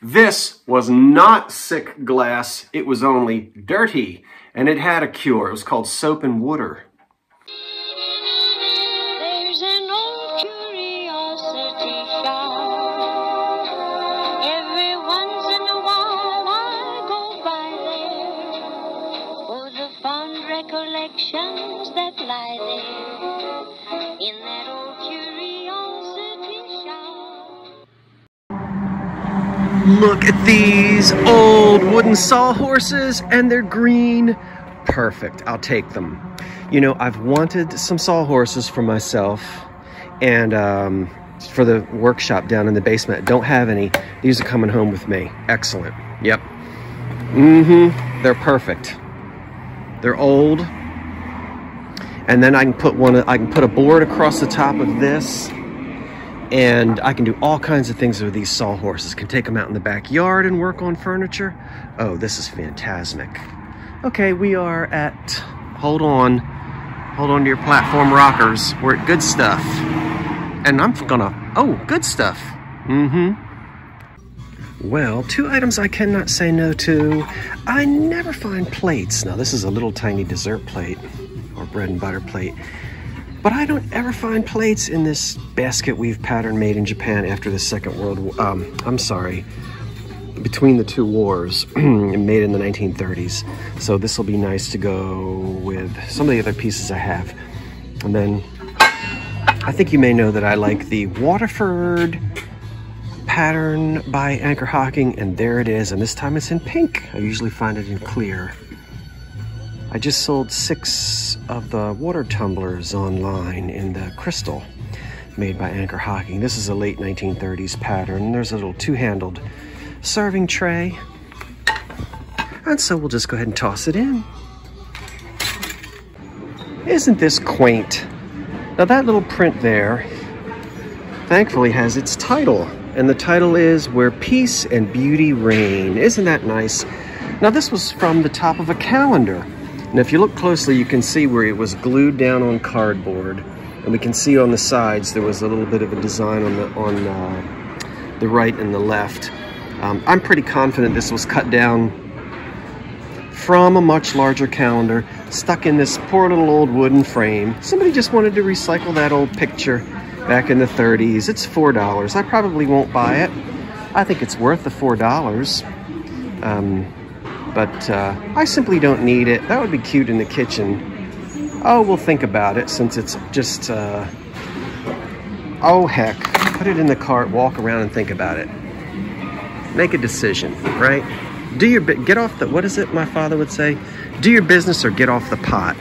This was not sick glass, it was only dirty, and it had a cure. It was called soap and water. There's an old curiosity shop. Every once in a while I go by there for the fond recollections that lie there in that old curiosity shop. Look at these old wooden sawhorses, and they're green. Perfect, I'll take them. You know, I've wanted some sawhorses for myself and for the workshop down in the basement. I don't have any. These are coming home with me. Excellent. Yep. They're perfect. They're old. And then I can put a board across the top of this. And I can do all kinds of things with these sawhorses. Can take them out in the backyard and work on furniture. Oh, this is fantastic. Okay, we are at, hold on to your platform rockers. We're at Good Stuff. And I'm gonna, oh, Good Stuff. Well, two items I cannot say no to. I never find plates. Now this is a little tiny dessert plate or bread and butter plate. But I don't ever find plates in this basket weave pattern made in Japan after the Second World War. I'm sorry, between the two wars, made in the 1930s. So this will be nice to go with some of the other pieces I have. And then I think you may know that I like the Waterford pattern by Anchor Hocking, and there it is. And this time it's in pink. I usually find it in clear. I just sold 6 of the water tumblers online in the crystal made by Anchor Hocking. This is a late 1930s pattern. There's a little two-handled serving tray. And so we'll just go ahead and toss it in. Isn't this quaint? Now that little print there, thankfully has its title. And the title is Where Peace and Beauty Reign. Isn't that nice? Now this was from the top of a calendar. And if you look closely, you can see where it was glued down on cardboard. And we can see on the sides there was a little bit of a design on the right and the left. I'm pretty confident this was cut down from a much larger calendar, stuck in this poor little old wooden frame. Somebody just wanted to recycle that old picture back in the 30s. It's $4. I probably won't buy it. I think it's worth the $4. But I simply don't need it. That would be cute in the kitchen. Oh, we'll think about it since it's just, oh heck, put it in the cart, walk around and think about it. Make a decision, right? Do your get off the, what is it my father would say? Do your business or get off the pot.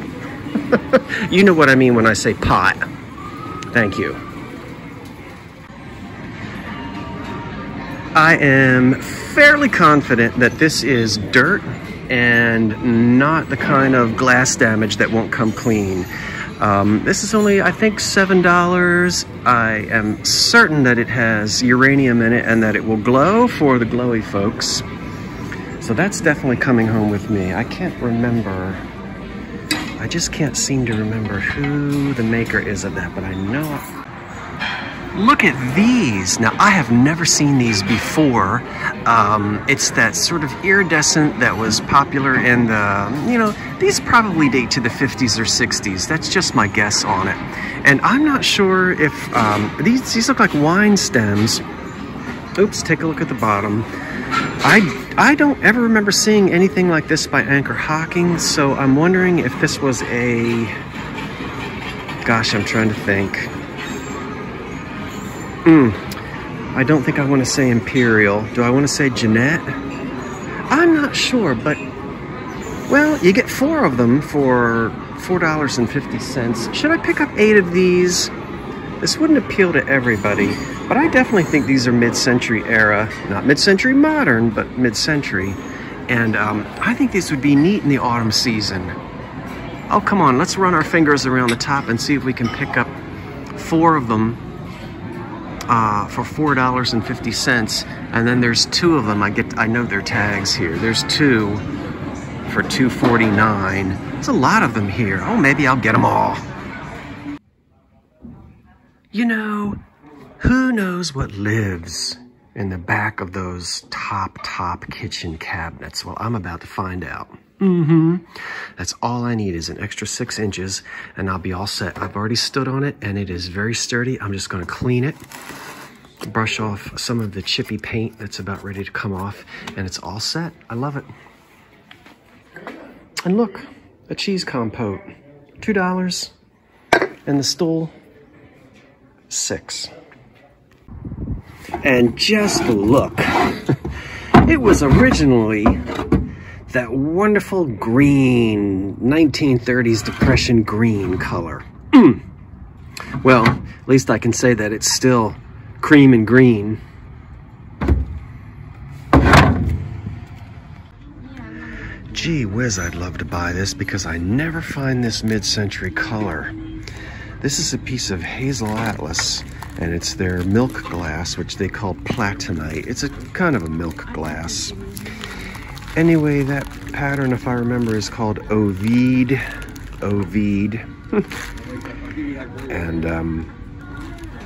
You know what I mean when I say pot. Thank you. I am fairly confident that this is dirt and not the kind of glass damage that won't come clean. This is only, I think, $7. I am certain that it has uranium in it and that it will glow for the glowy folks. So that's definitely coming home with me. I can't remember. I just can't seem to remember who the maker is of that, but I know. Look at these. Now, I have never seen these before. It's that sort of iridescent that was popular in the, you know, these probably date to the 50s or 60s. That's just my guess on it. And I'm not sure if, these look like wine stems. Oops, take a look at the bottom. I don't ever remember seeing anything like this by Anchor Hocking, so I'm wondering if this was a, gosh, I'm trying to think. I don't think I want to say Imperial. Do I want to say Jeanette? I'm not sure, but, well, you get 4 of them for $4.50. Should I pick up 8 of these? This wouldn't appeal to everybody, but I definitely think these are mid-century era. Not mid-century modern, but mid-century. And I think these would be neat in the autumn season. Oh, come on, let's run our fingers around the top and see if we can pick up 4 of them for $4.50. And then there's 2 of them. I know their tags here. There's 2 for $2.49. There's a lot of them here. Oh, maybe I'll get them all. You know, who knows what lives in the back of those top kitchen cabinets? Well, I'm about to find out. That's all I need is an extra 6 inches and I'll be all set. I've already stood on it and it is very sturdy. I'm just gonna clean it, brush off some of the chippy paint that's about ready to come off, and it's all set. I love it. And look, a cheese compote, $2. And the stool, $6. And just look, it was originally that wonderful green, 1930s Depression green color. Well, at least I can say that it's still cream and green. Gee whiz, I'd love to buy this because I never find this mid-century color. This is a piece of hazel atlas, and it's their milk glass, which they call platinite. It's a kind of a milk glass. Anyway, that pattern, if I remember, is called Ovid. And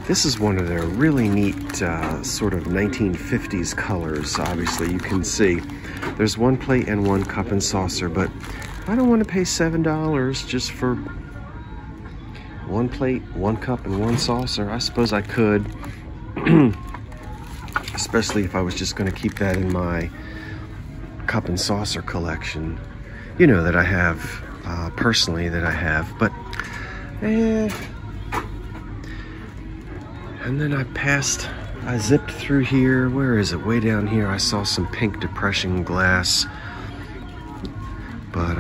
this is one of their really neat sort of 1950s colors. Obviously, you can see there's 1 plate and 1 cup and saucer, but I don't want to pay $7 just for 1 plate, 1 cup, and 1 saucer. I suppose I could, especially if I was just going to keep that in my cup and saucer collection, you know, that I have personally, that I have. But and then I zipped through here. Where is it? Way down here I saw some pink Depression glass, but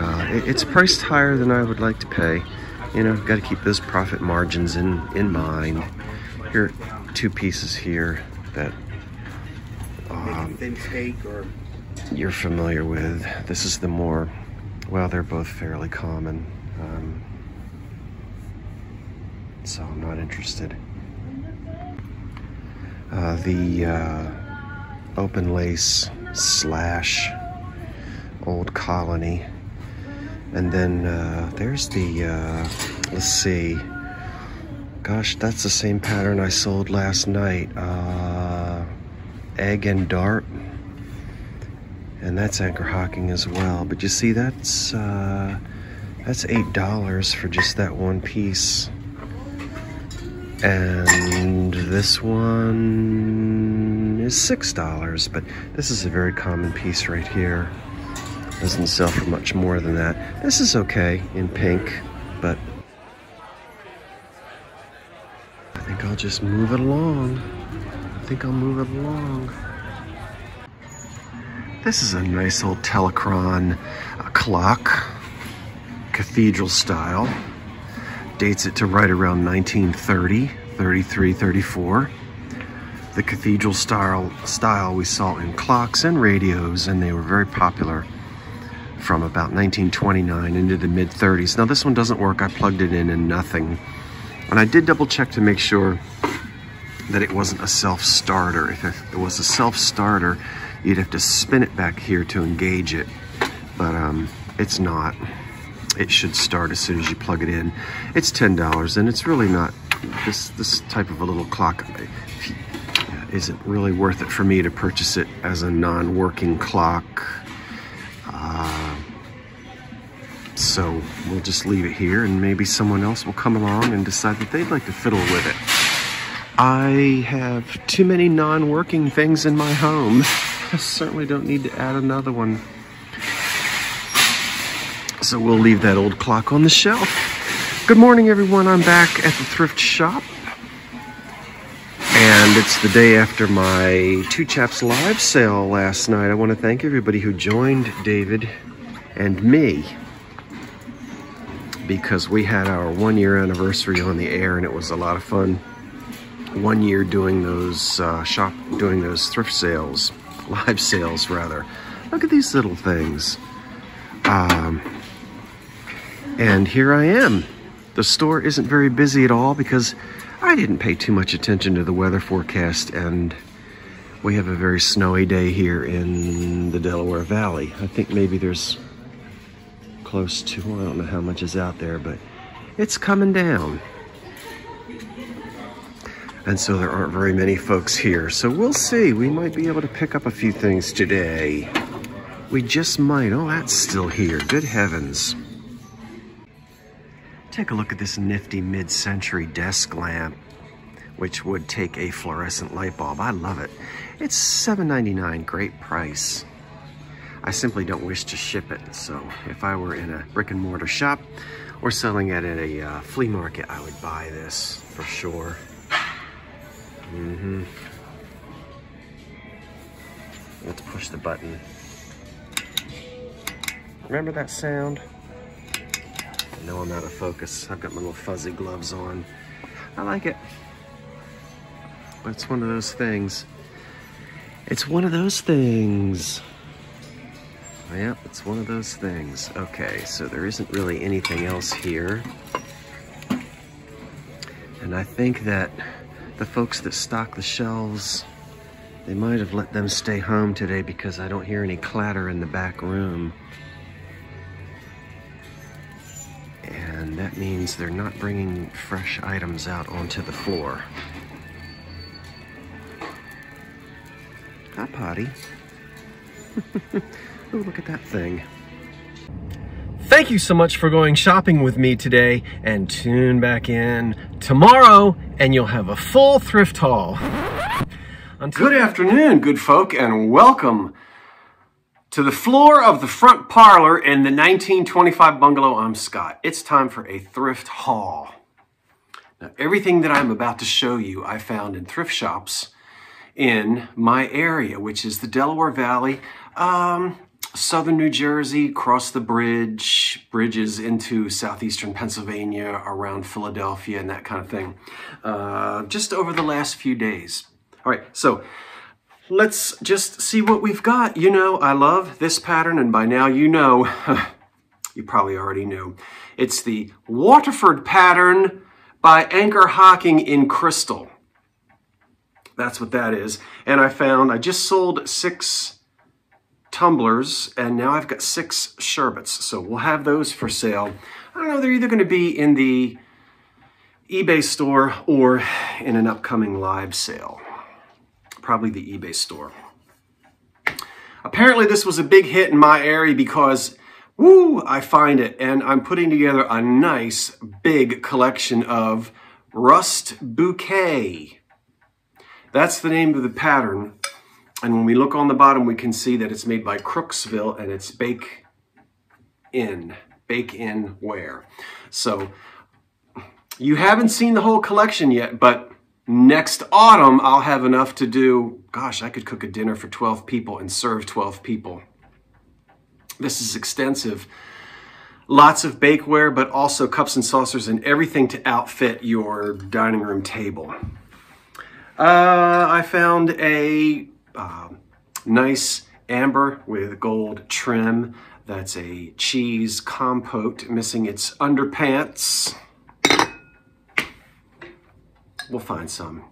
it's priced higher than I would like to pay. You know, got to keep those profit margins in mind. Here are 2 pieces here that thin steak or you're familiar with. This is the more, well, they're both fairly common, so I'm not interested. The open lace slash Old Colony, and then there's the let's see, gosh, that's the same pattern I sold last night, Egg and Dart. And that's anchor hocking as well. But you see, that's $8 for just that 1 piece. And this one is $6. But this is a very common piece right here. Doesn't sell for much more than that. This is okay in pink, but I think I'll just move it along. This is a nice old Telechron clock, cathedral style. Dates it to right around 1930, 33, 34. The cathedral style we saw in clocks and radios, and they were very popular from about 1929 into the mid-30s. Now this one doesn't work. I plugged it in and nothing. And I did double check to make sure that it wasn't a self-starter. If it was a self-starter, you'd have to spin it back here to engage it, but it's not. It should start as soon as you plug it in. It's $10, and it's really not, this type of a little clock isn't really worth it for me to purchase it as a non-working clock. So we'll just leave it here, and maybe someone else will come along and decide that they'd like to fiddle with it. I have too many non-working things in my home. I certainly don't need to add another one. So we'll leave that old clock on the shelf. Good morning, everyone. I'm back at the thrift shop. And it's the day after my Two Chaps live sale last night. I want to thank everybody who joined David and me, because we had our 1-year anniversary on the air, and it was a lot of fun. 1 year doing those doing those thrift sales, live sales rather. Look at these little things. And here I am. The store isn't very busy at all because I didn't pay too much attention to the weather forecast, and we have a very snowy day here in the Delaware Valley. I think maybe there's close to, I don't know how much is out there, but it's coming down. And so there aren't very many folks here. So we'll see. We might be able to pick up a few things today. We just might. Oh, that's still here. Good heavens. Take a look at this nifty mid-century desk lamp, which would take a fluorescent light bulb. I love it. It's $7.99. Great price. I simply don't wish to ship it. So if I were in a brick and mortar shop or selling it at a flea market, I would buy this for sure. Let's push the button. Remember that sound? I know I'm out of focus. I've got my little fuzzy gloves on. I like it. But it's one of those things. It's one of those things. Yep, it's one of those things. Okay, so there isn't really anything else here. And I think that the folks that stock the shelves, they might have let them stay home today because I don't hear any clatter in the back room. And that means they're not bringing fresh items out onto the floor. Hi, Potty. Oh, look at that thing. Thank you so much for going shopping with me today, and tune back in tomorrow and you'll have a full thrift haul. Good afternoon, good folk, and welcome to the floor of the front parlor in the 1925 bungalow. I'm Scott. It's time for a thrift haul. Now, everything that I'm about to show you I found in thrift shops in my area, which is the Delaware Valley, southern New Jersey, across the bridges into southeastern Pennsylvania, around Philadelphia and that kind of thing, just over the last few days. All right, so let's just see what we've got. You know, I love this pattern, and by now you know, you probably already knew. It's the Waterford pattern by Anchor Hocking in crystal. That's what that is. And I just sold 6 tumblers, and now I've got 6 sherbets. So we'll have those for sale. I don't know, they're either going to be in the eBay store or in an upcoming live sale. Probably the eBay store. Apparently this was a big hit in my area because, woo, I find it. And I'm putting together a nice big collection of Rust Bouquet. That's the name of the pattern. And when we look on the bottom, we can see that it's made by Crooksville, and it's bake-in wear. So you haven't seen the whole collection yet, but next autumn, I'll have enough to do, gosh, I could cook a dinner for 12 people and serve 12 people. This is extensive. Lots of bakeware, but also cups and saucers and everything to outfit your dining room table. I found a nice amber with gold trim. That's a cheese compote missing its underpants. We'll find some.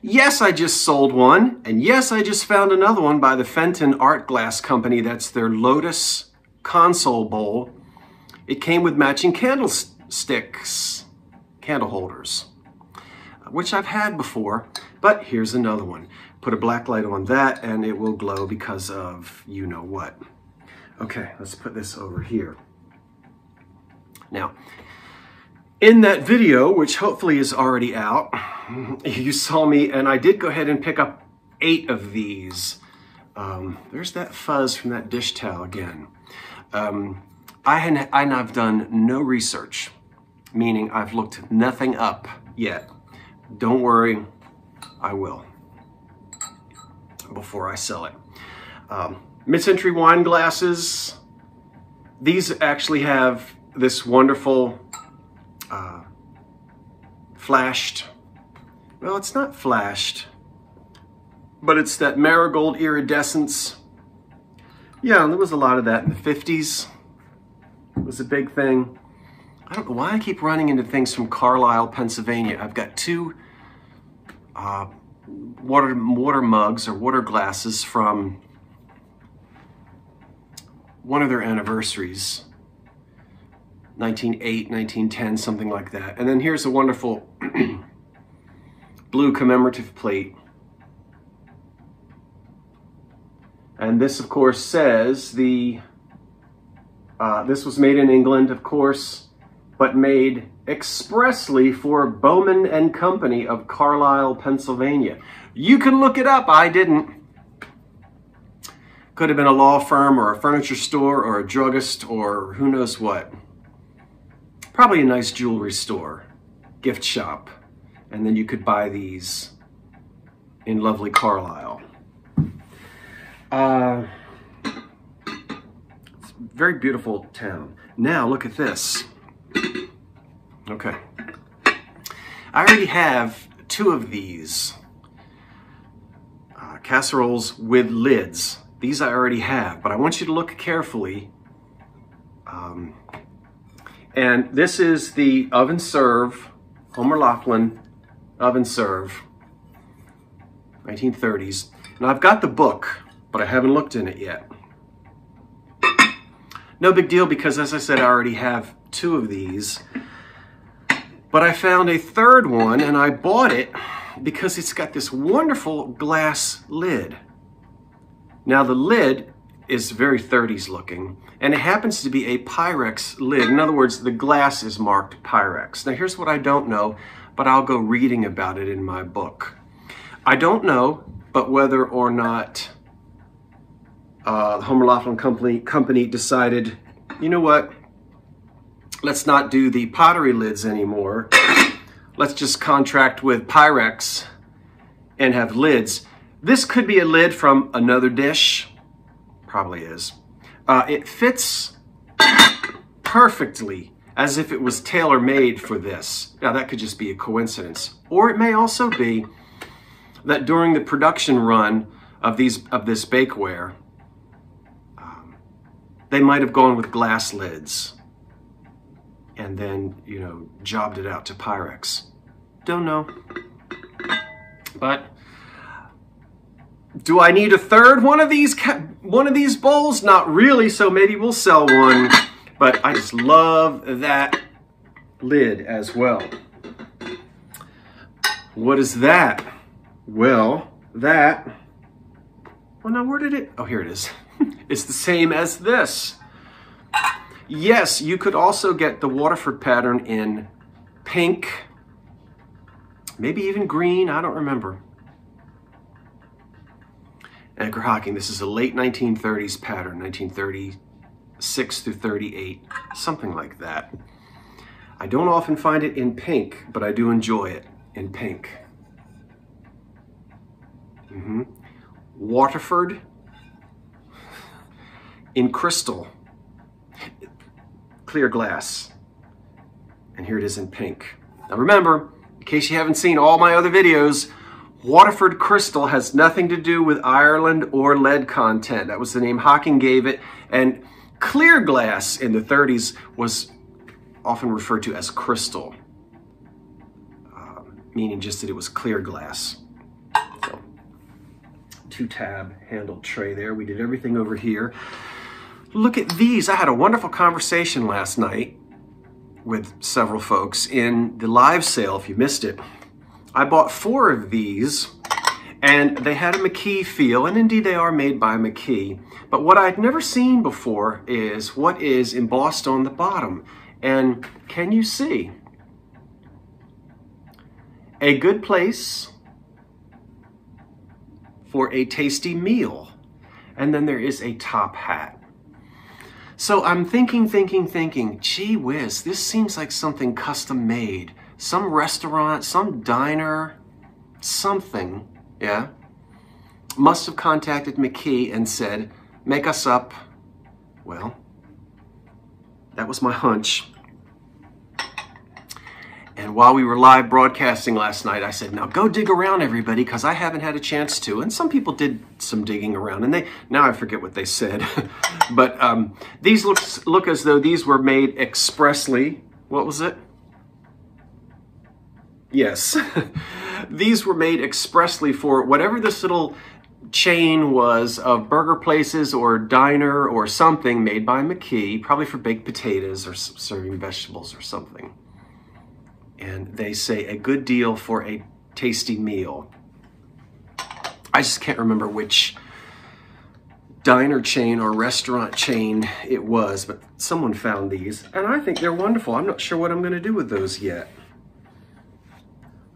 Yes, I just sold one. And yes, I just found another one by the Fenton Art Glass Company. That's their Lotus console bowl. It came with matching candlesticks, candle holders, which I've had before, but here's another one. Put a black light on that and it will glow because of you know what. Okay, let's put this over here. Now, in that video, which hopefully is already out, you saw me, and I did go ahead and pick up 8 of these. There's that fuzz from that dish towel again. I've done no research, meaning I've looked nothing up yet. Don't worry, I will, before I sell it. Mid-century wine glasses. These actually have this wonderful flashed, well, it's not flashed, but it's that marigold iridescence. Yeah, there was a lot of that in the 50s. It was a big thing. I don't know why I keep running into things from Carlisle, Pennsylvania. I've got 2 water mugs or water glasses from one of their anniversaries, 1908, 1910, something like that. And then here's a wonderful blue commemorative plate. And this, of course, says this was made in England, of course, but made expressly for Bowman and Company of Carlisle, Pennsylvania. You can look it up. I didn't. Could have been a law firm or a furniture store or a druggist or who knows what. Probably a nice jewelry store, gift shop. And then you could buy these in lovely Carlisle. It's a very beautiful town. Now look at this. Okay. I already have 2 of these casseroles with lids. These I already have, but I want you to look carefully. And this is the oven serve, Homer Laughlin oven serve, 1930s. And I've got the book, but I haven't looked in it yet. No big deal because, as I said, I already have 2 of these. But I found a 3rd one and I bought it because it's got this wonderful glass lid. Now the lid is very 30s looking, and it happens to be a Pyrex lid. In other words, the glass is marked Pyrex. Now here's what I don't know, but I'll go reading about it in my book. I don't know, but whether or not the Homer Laughlin Company decided, you know what, let's not do the pottery lids anymore. Let's just contract with Pyrex and have lids. This could be a lid from another dish. Probably is. It fits perfectly as if it was tailor-made for this. Now that could just be a coincidence. Or it may also be that during the production run of this bakeware, they might have gone with glass lids and then, you know, jobbed it out to Pyrex. Don't know. But do I need a 3rd one of these bowls? Not really, so maybe we'll sell one. But I just love that lid as well. What is that? Well, that, well now where did it, oh here it is. It's the same as this. Yes, you could also get the Waterford pattern in pink, maybe even green, I don't remember. Edgar Hocking, this is a late 1930s pattern, 1936 through 38, something like that. I don't often find it in pink, but I do enjoy it in pink. Waterford in crystal, clear glass, and here it is in pink. Now remember, in case you haven't seen all my other videos, Waterford crystal has nothing to do with Ireland or lead content. That was the name Hocking gave it. And clear glass in the 30s was often referred to as crystal, meaning just that it was clear glass. So, 2-tab handled tray there. We did everything over here. Look at these. I had a wonderful conversation last night with several folks in the live sale, if you missed it. I bought 4 of these, and they had a McKee feel, and indeed they are made by McKee. But what I'd never seen before is what is embossed on the bottom. And can you see? A good place for a tasty meal. And then there is a top hat. So I'm thinking, gee whiz, this seems like something custom made. Some restaurant, some diner, something, yeah, must have contacted McKee and said, make us up. Well, that was my hunch. And while we were live broadcasting last night, I said, now go dig around, everybody, because I haven't had a chance to. And some people did some digging around, and now I forget what they said. But these look as though these were made expressly. What was it? Yes, these were made expressly for whatever this little chain was of burger places or diner or something made by McKee, probably for baked potatoes or serving vegetables or something. And they say a good deal for a tasty meal. I just can't remember which diner chain or restaurant chain it was, but someone found these, and I think they're wonderful. I'm not sure what I'm gonna do with those yet.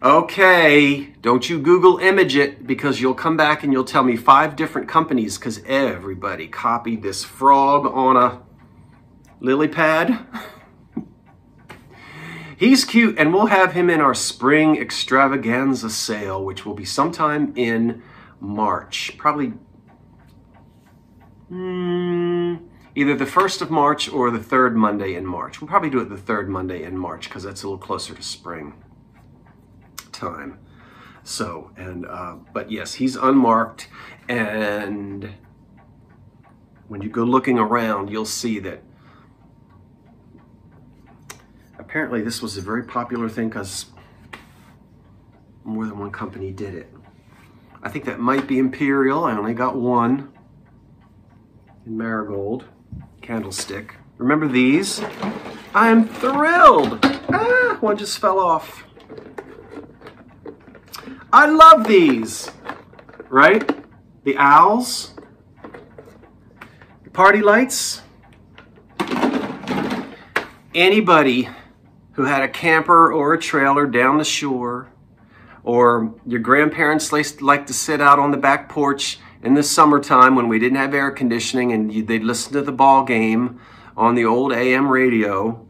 Okay, don't you Google image it, because you'll come back and you'll tell me 5 different companies, because everybody copied this frog on a lily pad. He's cute, and we'll have him in our spring extravaganza sale, which will be sometime in March. Probably either the 1st of March or the 3rd Monday in March. We'll probably do it the 3rd Monday in March, because that's a little closer to spring time. So, and but yes, he's unmarked, and when you go looking around, you'll see that apparently this was a very popular thing because more than one company did it. I think that might be Imperial. I only got one in marigold candlestick. Remember these? I'm thrilled. Ah, one just fell off. I love these, right? The owls, the party lights. Anybody who had a camper or a trailer down the shore, or your grandparents like to sit out on the back porch in the summertime when we didn't have air conditioning, and they'd listen to the ball game on the old AM radio.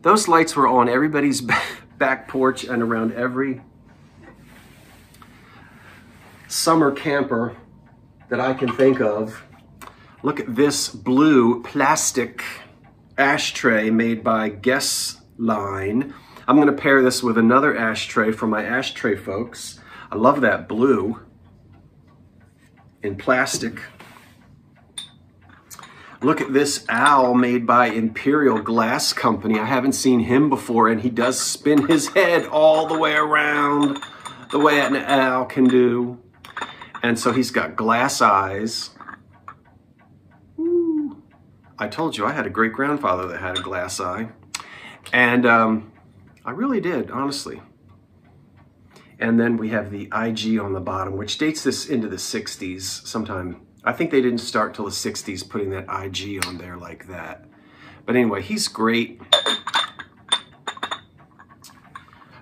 Those lights were on everybody's back porch and around every summer camper that I can think of. Look at this blue plastic ashtray made by Guess Line. I'm going to pair this with another ashtray for my ashtray folks. I love that blue in plastic. Look at this owl made by Imperial Glass Company. I haven't seen him before, and he does spin his head all the way around the way an owl can do. And so he's got glass eyes. Ooh. I told you I had a great-grandfather that had a glass eye. And I really did, honestly. And then we have the IG on the bottom, which dates this into the 60s sometime. I think they didn't start till the 60s putting that IG on there like that. But anyway, he's great.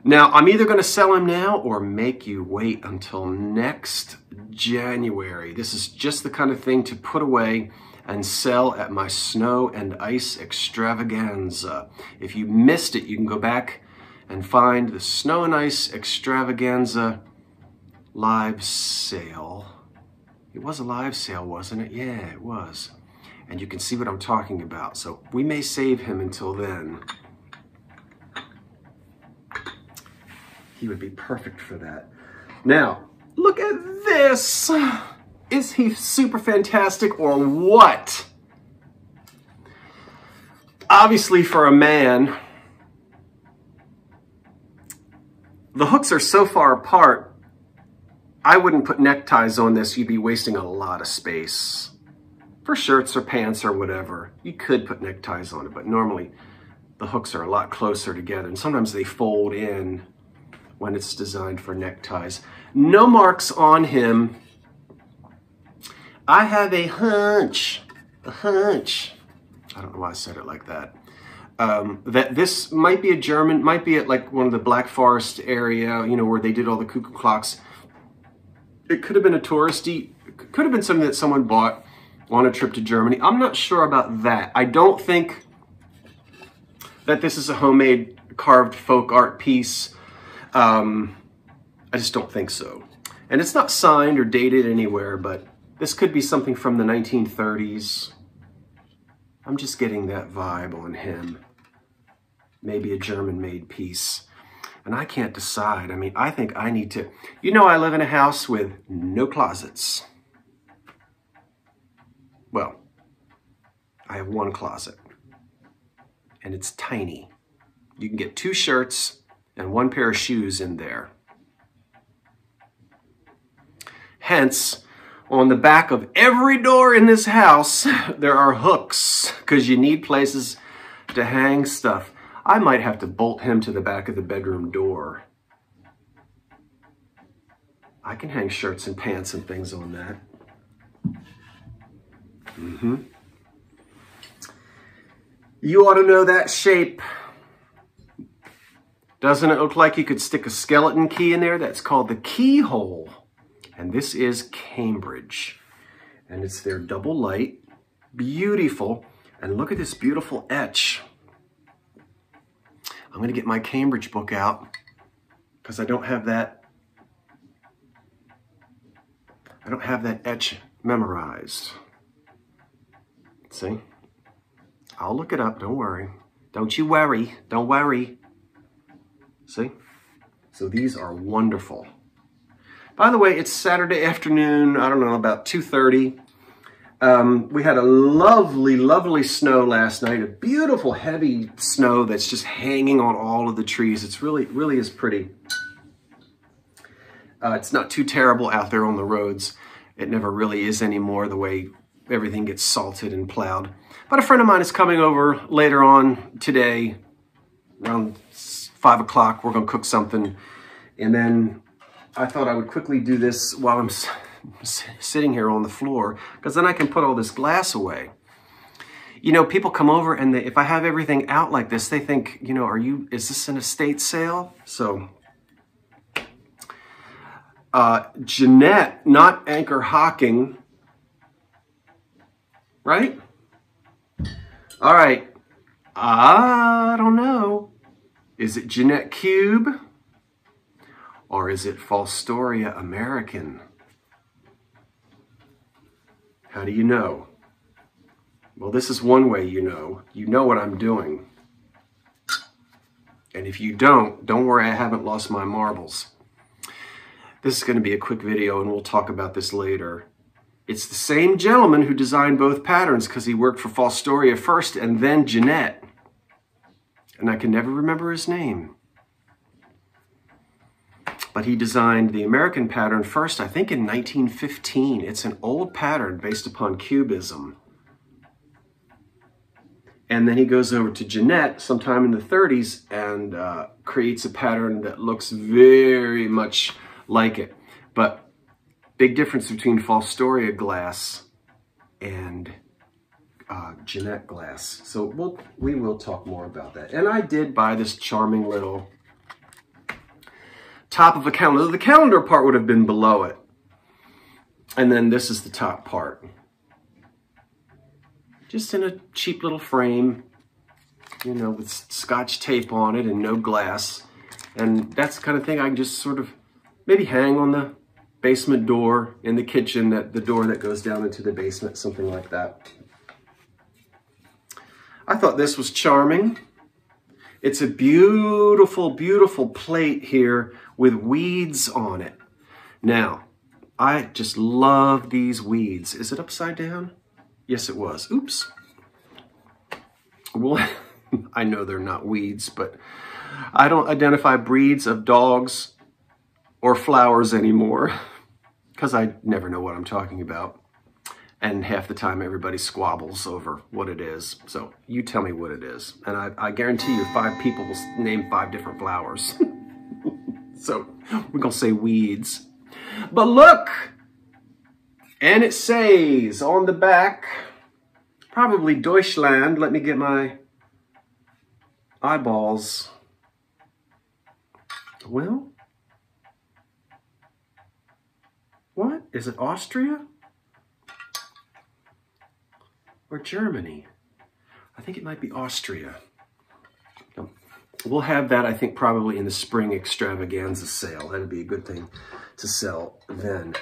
Now, I'm either going to sell him now or make you wait until next January. This is just the kind of thing to put away and sell at my snow and ice extravaganza. If you missed it, you can go back and find the snow and ice extravaganza live sale. It was a live sale, wasn't it? Yeah, it was. And you can see what I'm talking about. So we may save him until then. He would be perfect for that. Now, look at this. Is he super fantastic or what? Obviously for a man, the hooks are so far apart, I wouldn't put neckties on this. You'd be wasting a lot of space. For shirts or pants or whatever, you could put neckties on it, but normally the hooks are a lot closer together, and sometimes they fold in when it's designed for neckties. No marks on him. I have a hunch, I don't know why I said it like that, that this might be a German, might be at like one of the Black Forest area, you know, where they did all the cuckoo clocks. It could have been a touristy, could have been something that someone bought on a trip to Germany. I'm not sure about that. I don't think that this is a homemade carved folk art piece. I just don't think so. And it's not signed or dated anywhere, but this could be something from the 1930s. I'm just getting that vibe on him. Maybe a German-made piece. And I can't decide. I mean, I think I need to... You know, I live in a house with no closets. Well, I have one closet. And it's tiny. You can get 2 shirts and 1 pair of shoes in there. Hence, on the back of every door in this house, there are hooks, because you need places to hang stuff. I might have to bolt him to the back of the bedroom door. I can hang shirts and pants and things on that. You ought to know that shape. Doesn't it look like you could stick a skeleton key in there? That's called the keyhole. And this is Cambridge. And it's their double light. Beautiful. And look at this beautiful etch. I'm going to get my Cambridge book out because I don't have that etch memorized. See? I'll look it up. Don't worry. Don't you worry. Don't worry. See? So these are wonderful. By the way, it's Saturday afternoon, I don't know, about 2:30. We had a lovely, lovely snow last night, a beautiful heavy snow that's just hanging on all of the trees. It's really is pretty. It's not too terrible out there on the roads. It never really is anymore, the way everything gets salted and plowed. But a friend of mine is coming over later on today, around 5 o'clock. We're going to cook something. And then I thought I would quickly do this while I'm sitting here on the floor, because then I can put all this glass away. You know, people come over and if I have everything out like this, they think, you know, is this an estate sale? So, Jeanette, not Anchor Hocking, right? All right. I don't know. Is it Jeanette Cube? Or is it Falstoria American? How do you know? Well, this is one way you know. You know what I'm doing. And if you don't worry, I haven't lost my marbles. This is going to be a quick video, and we'll talk about this later. It's the same gentleman who designed both patterns, because he worked for Falstoria first and then Jeanette. And I can never remember his name. But he designed the American pattern first, I think in 1915. It's an old pattern based upon Cubism. And then he goes over to Jeanette sometime in the 30s and creates a pattern that looks very much like it. But big difference between Falstoria glass and Jeanette glass. So we will talk more about that. And I did buy this charming little top of a calendar. The calendar part would have been below it. And then this is the top part. Just in a cheap little frame, you know, with Scotch tape on it and no glass. And that's the kind of thing I can just sort of maybe hang on the basement door in the kitchen, the door that goes down into the basement, something like that. I thought this was charming. It's a beautiful, beautiful plate here with weeds on it. Now, I just love these weeds. Is it upside down? Yes, it was. Oops. Well, I know they're not weeds, but I don't identify breeds of dogs or flowers anymore because I never know what I'm talking about. And half the time everybody squabbles over what it is. So you tell me what it is. And I guarantee you 5 people will name 5 different flowers. So we're gonna say weeds. But look, and it says on the back, probably Deutschland. Let me get my eyeballs. Well, what? Is it Austria? Or Germany? I think it might be Austria. We'll have that, I think, probably in the spring extravaganza sale. That'd be a good thing to sell then.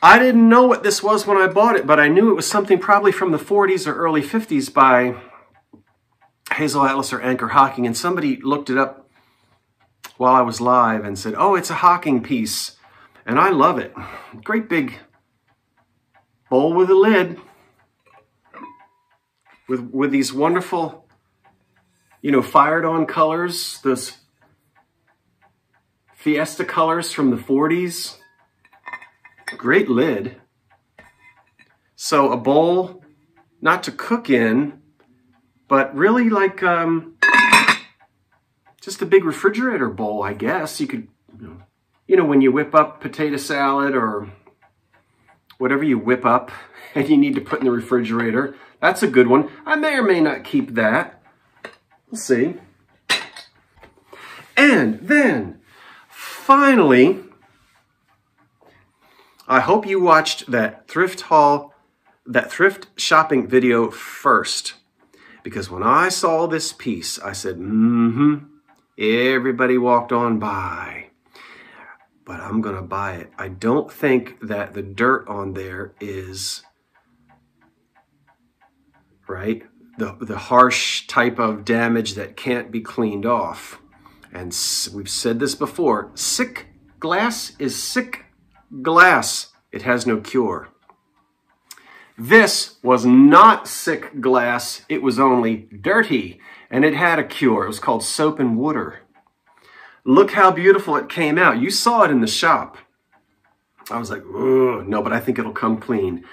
I didn't know what this was when I bought it, but I knew it was something probably from the 40s or early 50s by Hazel Atlas or Anchor Hocking, and somebody looked it up while I was live and said, oh, it's a Hocking piece, and I love it. Great big bowl with a lid. With these wonderful, you know, fired on colors, those Fiesta colors from the 40s. Great lid. So a bowl, not to cook in, but really like just a big refrigerator bowl, I guess. You could, you know, You know, when you whip up potato salad or whatever you whip up and you need to put in the refrigerator, that's a good one. I may or may not keep that. We'll see. And then, finally, I hope you watched that thrift shopping video first. Because when I saw this piece, I said, everybody walked on by. But I'm gonna buy it. I don't think that the dirt on there is, right? The harsh type of damage that can't be cleaned off. And we've said this before, sick glass is sick glass. It has no cure. This was not sick glass. It was only dirty, and it had a cure. It was called soap and water. Look how beautiful it came out. You saw it in the shop. I was like, ugh, no, but I think it'll come clean.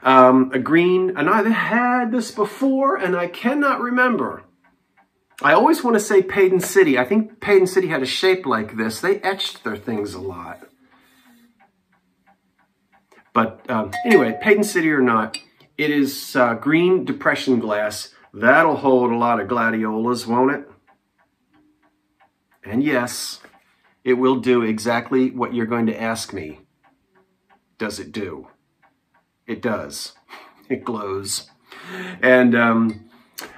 A green, and I've had this before, and I cannot remember. I always want to say Paden City. I think Paden City had a shape like this. They etched their things a lot. But anyway, Paden City or not, it is green depression glass. That'll hold a lot of gladiolas, won't it? And yes, it will do exactly what you're going to ask me. Does it do? It does. It glows. And,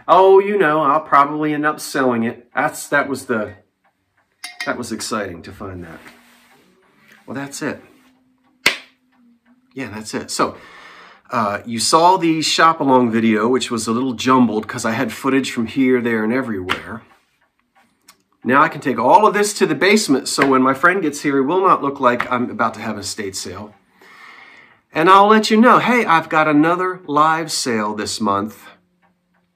oh, you know, I'll probably end up selling it. That was exciting to find that. Well, that's it. Yeah, that's it. So, you saw the shop along video, which was a little jumbled because I had footage from here, there, and everywhere. Now I can take all of this to the basement, so when my friend gets here, it will not look like I'm about to have an estate sale. And I'll let you know, hey, I've got another live sale this month.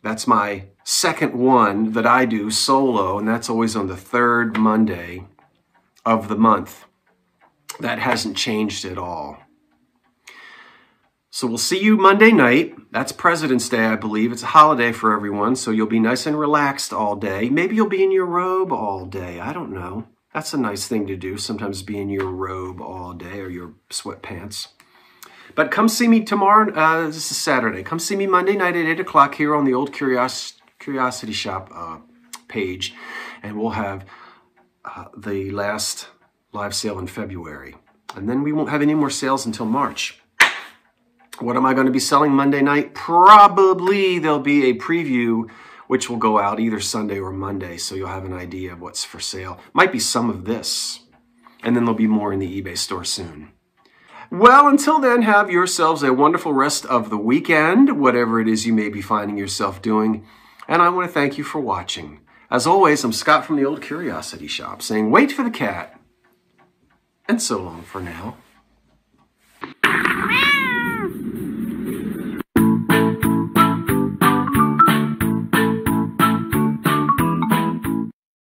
That's my second one that I do solo, and that's always on the third Monday of the month. That hasn't changed at all. So we'll see you Monday night. That's President's Day, I believe. It's a holiday for everyone, so you'll be nice and relaxed all day. Maybe you'll be in your robe all day. I don't know. That's a nice thing to do, sometimes be in your robe all day or your sweatpants. But come see me tomorrow. This is Saturday. Come see me Monday night at 8 o'clock here on the old Curiosity Shop page. And we'll have the last live sale in February. And then we won't have any more sales until March. What am I going to be selling Monday night? Probably there'll be a preview which will go out either Sunday or Monday, so you'll have an idea of what's for sale. Might be some of this, and then there'll be more in the eBay store soon. Well, until then, have yourselves a wonderful rest of the weekend, whatever it is you may be finding yourself doing, and I want to thank you for watching. As always, I'm Scott from the Old Curiosity Shop saying, wait for the cat, and so long for now.